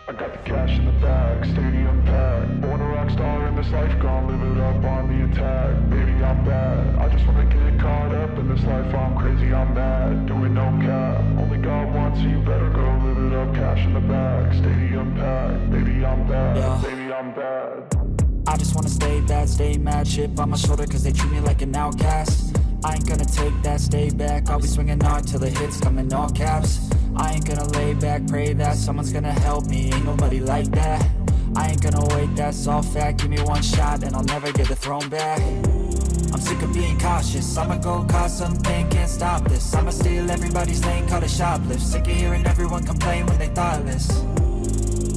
I got the cash in the bag, stadium packed. Born a rock star in this life, gon' live it up on the attack. Baby, I'm bad, I just wanna get caught up in this life. I'm crazy, I'm mad, doing no cap. Only got one, so you better go live it up. Cash in the bag, stadium packed. Baby, I'm bad, yeah. Baby, I'm bad. I just wanna stay bad, stay mad. Chip on my shoulder cause they treat me like an outcast. I ain't gonna take that, stay back. I'll be swinging hard till the hits come in all caps. I ain't gonna lay back, pray that someone's gonna help me. Ain't nobody like that. I ain't gonna wait, that's all fact. Give me one shot and I'll never get the throne back. I'm sick of being cautious, I'ma go cause something, can't stop this. I'ma steal everybody's lane, call it shoplift. Sick of hearing everyone complain when they thoughtless.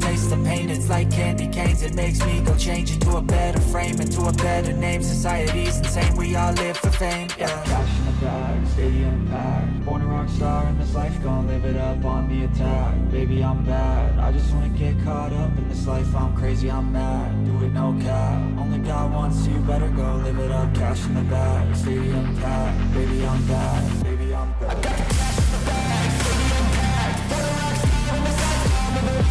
Taste the pain, it's like candy canes. It makes me go change into a better frame, into a better name. Society's insane, we all live for fame, yeah. Cash in the bag, stadium packed. Born a rock star in this life, gon' live it up on the attack. Baby, I'm bad, I just wanna get caught up in this life. I'm crazy, I'm mad, do it no cap. Only got one, so you better go live it up. Cash in the bag, stadium packed. Baby, I'm bad, baby, I'm bad. I got the cash in the bag, stadium packed. Born a rock star in this life, gon' live it up.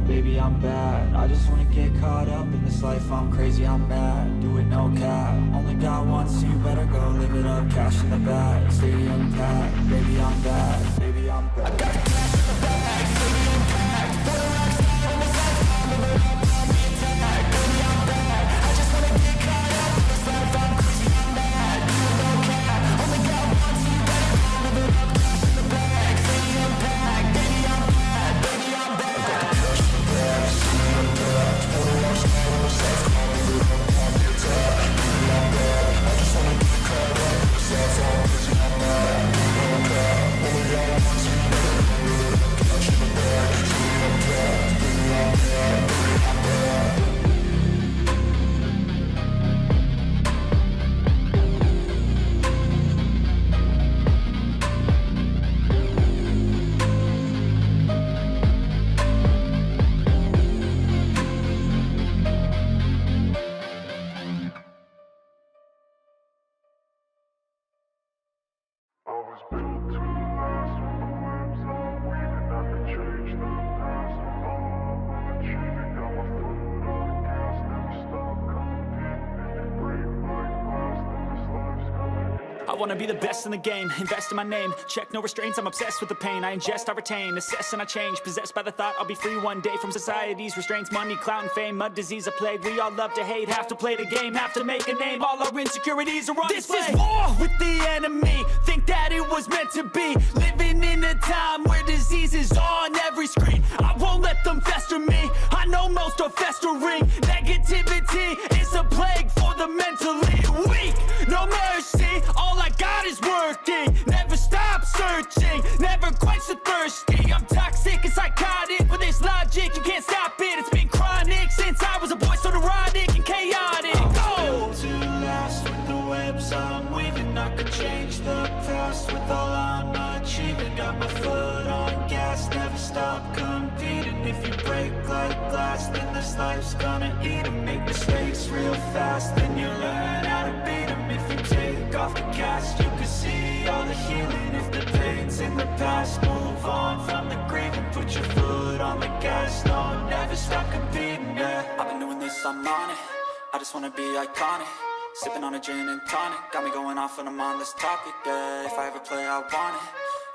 Baby, I'm bad, I just wanna get caught up in this life. I'm crazy, I'm mad, do it no cap. Only got one, so you better go live it up. Cash in the bag, stadium packed. Baby, I'm bad, baby, I'm bad. I got the cash in the bag, stadium packed. Born a rock star in this life, gon' live it up on the attack. Baby, I'm bad, I just wanna get caught up in this life. I'm crazy, I'm mad, do it no cap. Only got one, so you better go live it up. Cash in the bag, stadium packed. Baby, I'm bad, baby, I'm bad. I wanna be the best in the game, invest in my name. Check no restraints, I'm obsessed with the pain. I ingest, I retain, assess and I change. Possessed by the thought I'll be free one day from society's restraints. Money, clout and fame, mud, disease, a plague. We all love to hate, have to play the game, have to make a name. All our insecurities are on display. This is war with the enemy, think that it was meant to be. Living in a time where disease is on every screen. I won't let them fester me, I know most are festering. Negativity is a plague for the mentally weak. No mercy, all I got is working. Never stop searching, never quench the thirsty. I'm toxic and psychotic, with this logic you can't stop it. It's been chronic since I was a boy, so neurotic and chaotic. I'm built to last with the webs I'm weaving. I could change the past with all I'm achieving. Got my foot on gas, never stop competing. If you break like glass, then this life's gonna eat 'em. Make mistakes real fast, then you learn how to beat 'em. If you take off the cast, you can see all the healing. If the pain's in the past, move on from the grieving. Put your foot on the gas, no, never stop competing, yeah. I've been doing this, I'm on it, I just wanna be iconic. Sipping on a gin and tonic, got me going off when I'm on this topic, yeah. If I ever play, I want it,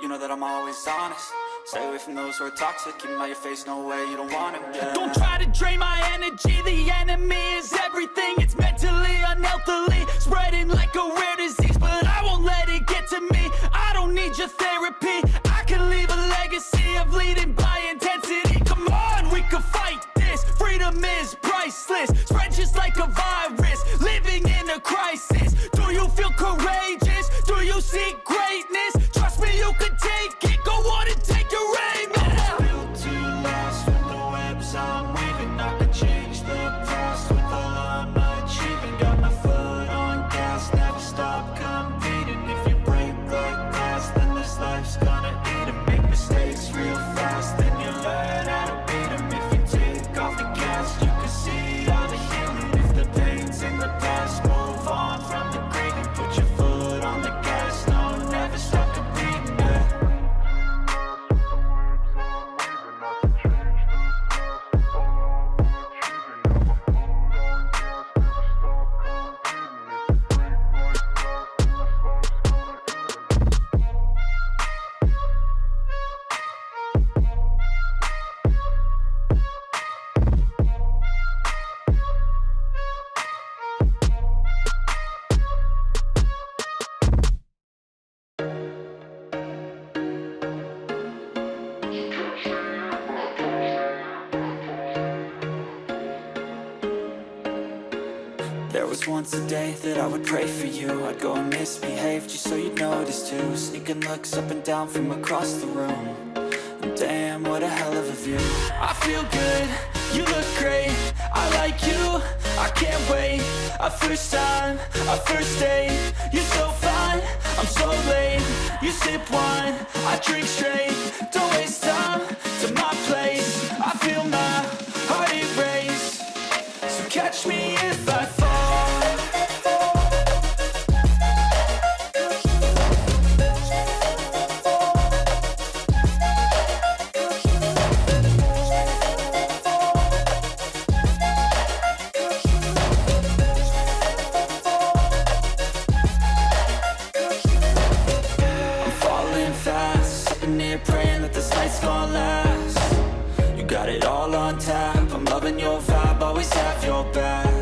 you know that I'm always honest. Stay away from those who are toxic, keep them out your face, no way, you don't want them, yeah. Don't try to drain my energy, the enemy is everything. It's mentally, unhealthily, spreading like a rare disease. But I won't let it get to me, I don't need your therapy. I can leave a legacy of leading by intensity. Come on, we can fight this, freedom is priceless. Spread just like a virus, living in a crisis. Do you feel courageous? Do you seek greatness? Trust me, you can take it, go on and take your aim, yeah. Built to last with the webs I'm weaving. I can change the past with all I'm achieving. Got my foot on gas, never stop competing. If you break like glass, then this life's gonna eat 'em. Make mistakes real fast, then you learn how to beat 'em. If you take off the gas, you can see all the healing. If the pain's in the past, move on from the greed and put your foot on the gas. No, never stop competing, yeah. There was once a day that I would pray for you. I'd go and misbehave just so you'd notice too. Sneaking looks up and down from across the room. And damn, what a hell of a view. I feel good, you look great, I like you, I can't wait. A first time, a first date, you're so fine, I'm so late. You sip wine, I drink straight, don't waste time to my place. I feel my heart erase, so catch me if I fall. Praying that this night's gonna last. You got it all on tap, I'm loving your vibe, always have your back.